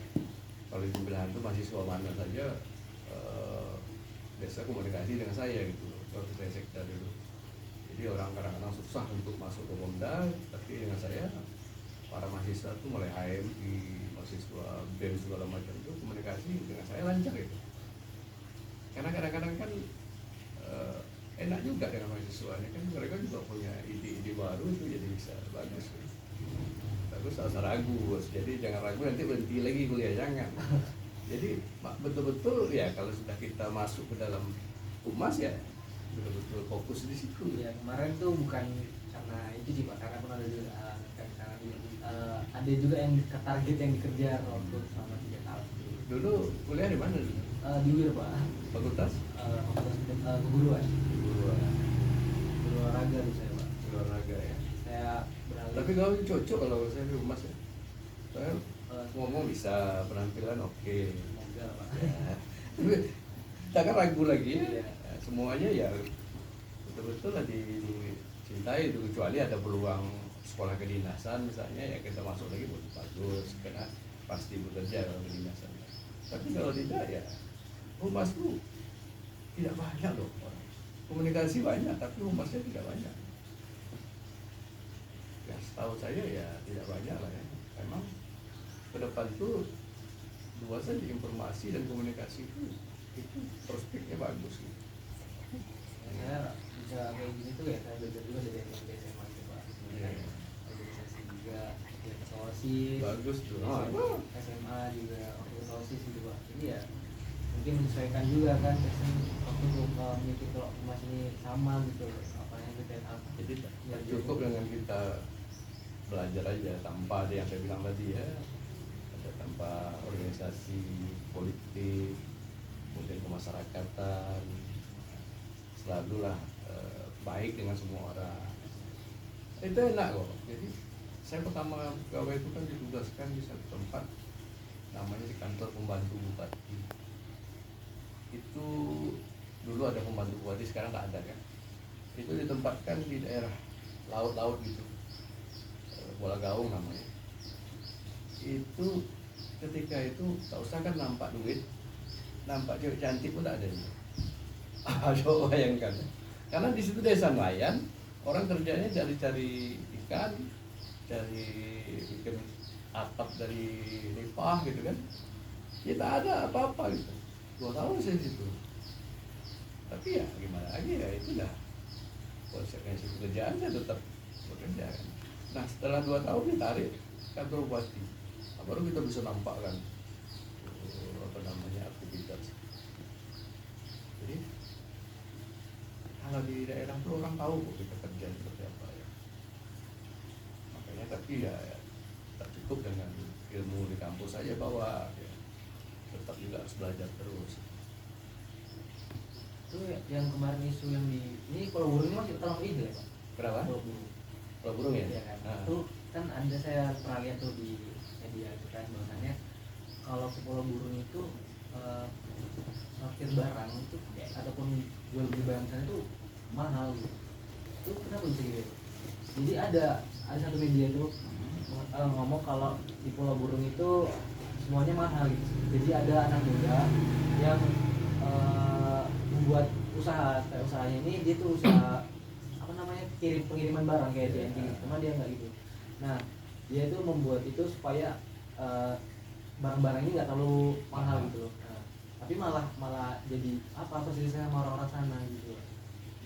Kalau di pemilihan itu mahasiswa mana saja biasa komunikasi dengan saya gitu, waktu saya sekda dulu. Jadi orang kadang-kadang susah untuk masuk ke Pemda, tapi dengan saya para mahasiswa itu mulai HMI, mahasiswa BEM segala macam itu komunikasi dengan saya lancar itu. Karena kadang-kadang kan enak juga dengan mahasiswa ini kan, mereka juga punya ide-ide baru itu jadi bisa bagus. Bagus, asal ragu, jadi jangan ragu nanti berhenti lagi kuliah, jangan. Jadi betul-betul ya kalau sudah kita masuk ke dalam humas ya betul-betul fokus di situ. Ya kemarin tuh bukan karena itu sih Pak, karena pun ada juga ada juga yang target yang dikejar waktu selama 3 tahun. Dulu kuliah di mana? Di UIR Pak. Fakultas? Fakultas keguruan. Guru olahraga tuh saya Pak. Guru olahraga ya. Saya beralih. Tapi kau cocok kalau saya di humas ya. Saya ngomong bisa, penampilan oke. Enggak Pak. Ya. Tapi kita kan ragu lagi ya. Iya. Semuanya ya betul-betul lah dicintai itu, kecuali ada peluang sekolah kedinasan misalnya ya kita masuk lagi bagus karena pasti bekerja kalau kedinasan. Tapi kalau tidak ya humas itu tidak banyak loh orang. Komunikasi banyak tapi humasnya tidak banyak. Ya setahu saya ya tidak banyak lah ya. Memang ke depan itu luas saja informasi dan komunikasi itu prospeknya bagus gitu. Saya bisa kayak gini tuh ya, saya belajar juga dari SMA gitu Pak. Organisasi juga, sosis. Bagus tuh. SMA juga, sosis gitu Pak. Jadi ya mungkin menyesuaikan juga kan, waktu mengikuti kalau humas ini sama gitu, apa yang kita apa. Jadi cukup dengan kita belajar aja tanpa ada yang saya bilang tadi ya, ada tanpa organisasi politik, kemudian kemasyarakatan, selalulah baik dengan semua orang. Itu enak kok. Jadi saya pertama pegawai itu kan ditugaskan di satu tempat namanya di kantor pembantu bupati. Itu dulu ada pembantu bupati, sekarang nggak ada kan. Itu ditempatkan di daerah laut-laut gitu, Bola Gaung namanya. Itu ketika itu tak usah kan nampak duit, nampak cewek cantik pun tak ada. Aduh bayangkan, karena di situ desa nelayan, orang kerjanya cari ikan, cari bikin atap dari nipah gitu kan. Kita ada apa-apa gitu. 2 tahun saya di situ. Tapi ya gimana lagi ya, itu dah konsekuensi pekerjaan, saya tetap bekerja kan. Nah setelah 2 tahun ditarik kantor bupati, nah, baru kita bisa nampakkan apa namanya aktivitas. Jadi kalau di daerah itu orang tahu kok kita kerja seperti apa ya. Makanya tapi ya tak cukup dengan ilmu di kampus saja bawa ya. Tetap juga harus belajar terus. Itu yang kemarin isu yang di ini Pulau Burung ini masih terlalu ide ya Pak? Kenapa? Pulau Burung. Pulau Burung ya? Iya kan. Nah. Itu kan ada, saya pernah lihat tuh di media itu kan, bahwasannya kalau ke Pulau Burung itu sortir barang itu ataupun jual beli barang sana itu mahal gitu. Itu kenapa bisa gitu? Jadi ada satu media itu ngomong kalau di Pulau Burung itu semuanya mahal gitu. Jadi ada anak muda yang membuat usaha, kayak usahanya ini dia tuh usaha apa namanya, pengiriman barang kayak TNT, cuma dia nggak gitu. Nah dia itu membuat itu supaya barang-barang ini nggak terlalu mahal gitu loh. Nah, tapi malah jadi apa sih sama orang-orang sana gitu.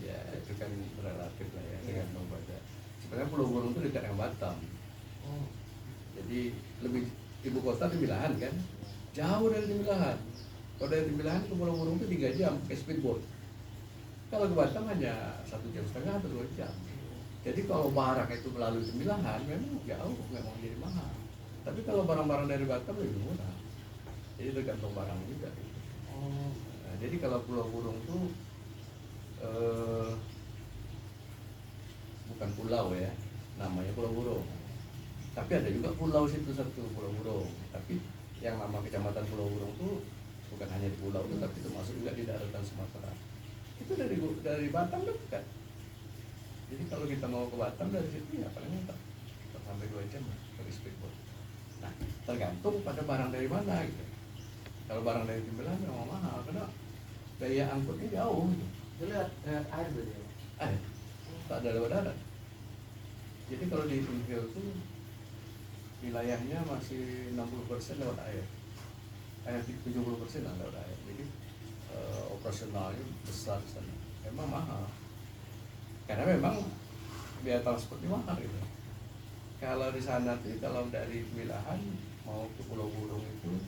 Ya itu kan relatif lah ya, tergantung pada. Sebenarnya Pulau Burung itu dekat dengan Batam. Oh. Jadi lebih ibu kota Timilahan kan, jauh dari Timilahan. Kalau dari Timilahan ke Pulau Burung itu 3 jam ke speedboat. Kalau ke Batam hanya 1,5 jam atau 2 jam. Jadi kalau barang itu melalui Timilahan memang jauh, memang jadi mahal. Tapi kalau barang-barang dari Batam lebih murah. Jadi tergantung barang juga. Oh. Nah, jadi kalau Pulau Burung itu bukan pulau ya, namanya Pulau Burung. Tapi ada juga pulau situ satu, Pulau Burung. Tapi yang nama kecamatan Pulau Burung itu bukan hanya di pulau itu, tapi termasuk juga di daratan Sumatera. Itu dari Batam dekat. Jadi kalau kita mau ke Batam dari situ ya paling tak sampai 2 jam lah pakai speedboat. Nah, tergantung pada barang dari mana gitu. Kalau barang dari Timbelan memang mahal karena daya angkutnya jauh gitu. Itu lewat air berarti ya? Air, tak ada lewat darat. Jadi kalau di Infill itu wilayahnya masih 60% lewat air. 70% lah lewat air. Jadi operasionalnya besar sana. Memang mahal. Karena memang biaya transportnya mahal gitu. Kalau di sana tuh kalau dari Milahan mau ke Pulau Burung itu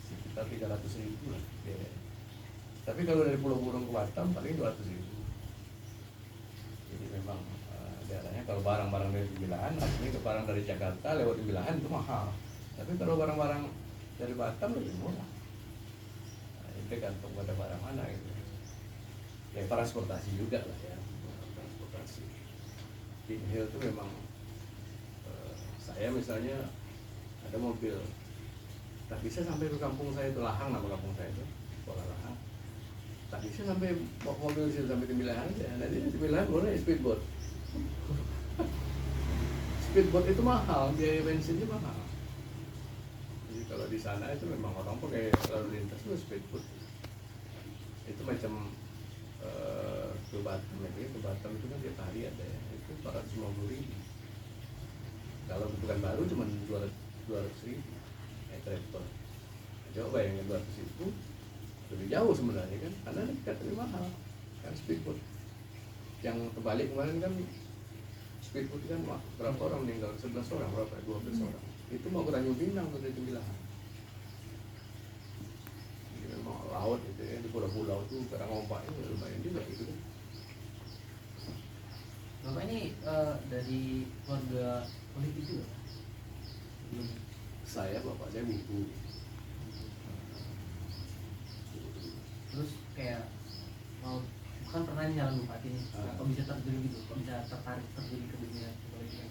sekitar 300.000 lah biaya. Tapi kalau dari Pulau Burung ke Batam paling 200.000. Jadi memang daerahnya kalau barang-barang dari Milahan, artinya ke barang dari Jakarta lewat Milahan itu mahal. Tapi kalau barang-barang dari Batam lebih murah. Nah, itu tergantung pada barang mana gitu. Ya transportasi juga lah ya. Transportasi. Inhale itu memang saya misalnya ada mobil tak bisa sampai ke kampung saya itu, Lahang nama kampung saya itu, Sekolah Lahang. Tak bisa sampai bawa mobil sini sampai Timilahan aja. Nanti di Timilahan boleh speedboat. Speedboat itu mahal, biaya bensinnya mahal. Jadi kalau di sana itu memang orang pakai lalu lintas itu speedboat. Itu macam ke Batam itu kan tiap hari ada ya, itu 450.000. Kalau bukan baru cuma 200.000 travel. Coba bayangin 200.000 lebih jauh sebenarnya kan, karena dekat lebih mahal kan speedboat. Yang terbalik kemarin kan speedboat kan berapa orang meninggal, 11 orang, berapa 12 orang. Itu mau ke Tanjung Pinang tuh dari Timilahan. Jadi memang laut itu ya, di pulau-pulau itu kadang ombaknya lumayan juga gitu kan. Bapak ini dari keluarga politik juga? Saya bapak saya buku. Terus kayak mau kan pernah nyalon bupati nih, kok bisa terjun gitu, kok bisa tertarik terjun ke dunia politik?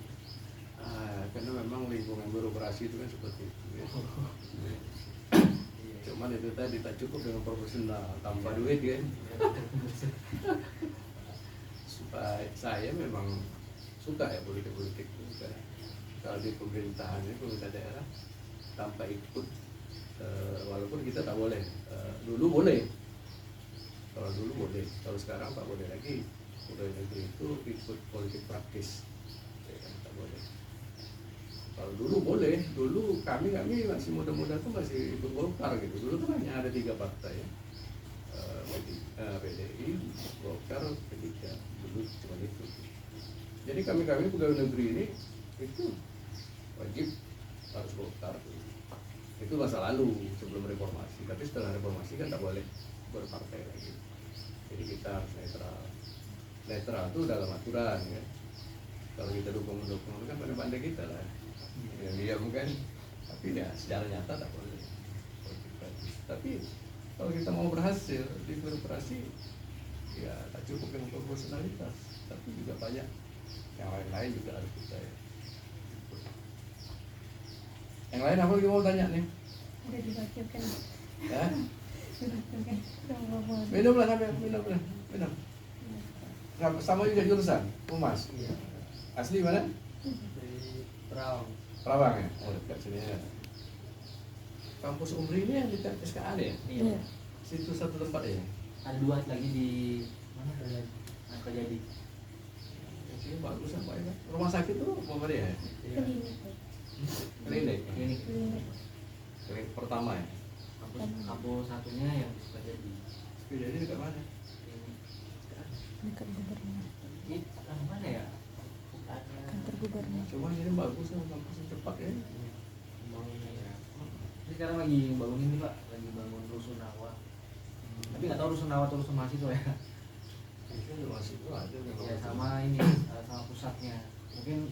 Karena memang lingkungan birokrasi itu kan seperti itu ya. Cuman itu tadi tak cukup dengan profesional, tambah duit kan. Supaya saya memang suka ya politik-politik itu. Kalau di pemerintahan itu pemerintah daerah tanpa ikut, walaupun kita tak boleh, dulu boleh. Kalau dulu boleh, kalau sekarang tak boleh lagi. Pegawai negeri itu ikut politik praktis, ya kan, tak boleh. Kalau dulu boleh, dulu kami masih muda-muda tuh masih ikut Golkar gitu. Dulu tuh hanya ada 3 partai ya, PDI, Golkar, P3, dulu cuma itu. Jadi kami pegawai negeri ini itu wajib harus Golkar. Itu masa lalu sebelum reformasi. Tapi setelah reformasi kan tak boleh berpartai lagi. Jadi kita harus netral. Netral itu dalam aturan ya. Kalau kita dukung itu kan pandai-pandai kita lah. Yang diam kan. Tapi ya secara nyata tak boleh. Tapi kalau kita mau berhasil di birokrasi, ya tak cukup dengan profesionalitas, tapi juga banyak yang lain-lain juga harus kita ya. Yang lain apa lagi mau tanya nih? Udah dibacakan. Ya? Dibacakan. Minumlah sampai minum. Sama juga jurusan Umas. Iya. Asli mana? Dari Perawang. Perawang ya. Oh dekat sini ya. Kampus Umri ini yang di SKA ya? Iya. Situ satu tempat ya? Ada 2 lagi di mana ada jadi. Ini bagus apa ya? Rumah sakit tuh apa dia? Iya. Klinik. Klinik. Klinik pertama ya? Kampus satunya yang suka jadi. Jadi dekat mana? dekat gubernur, Ini mana ya? Bukannya kantor gubernur. Cuma ini bagus lah kampusnya cepat ya. pembangunan ya. Ini sekarang lagi bangun ini Pak, lagi bangun rusunawa. Tapi nggak tahu rusunawa atau rusun mahasiswa ya. Itu udah masih tuh ada Ya sama ini sama pusatnya. Mungkin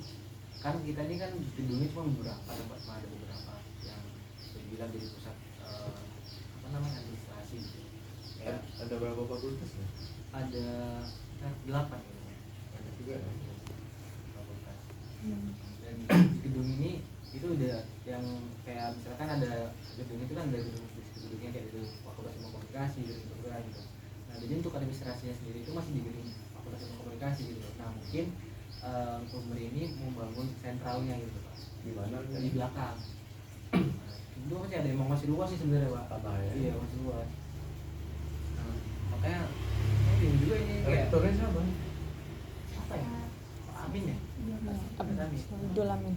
kan kita ini kan gedungnya cuma beberapa tempat, cuma ada beberapa yang dibilang jadi pusat apa namanya administrasi gitu. Kayak ada berapa fakultas ya? ada 8 gitu. Ada juga ya. Fakultas. Hmm. Dan di gedung ini itu udah yang kayak misalkan ada gedung itu kan ada gedungnya kayak itu fakultas ilmu komunikasi gedung kedua gitu. Nah jadi untuk administrasinya sendiri itu masih di gedung fakultas ilmu komunikasi gitu. Nah mungkin pemerintah ini membangun sentralnya gitu Pak, Di mana? di belakang. Itu masih ada emang masih luas sih sebenarnya Pak. Tanah ya? Iya masih luas. Nah, makanya bingung juga ini kayak Rektornya siapa? apa ya? Pak Amin ya? Abdul Amin.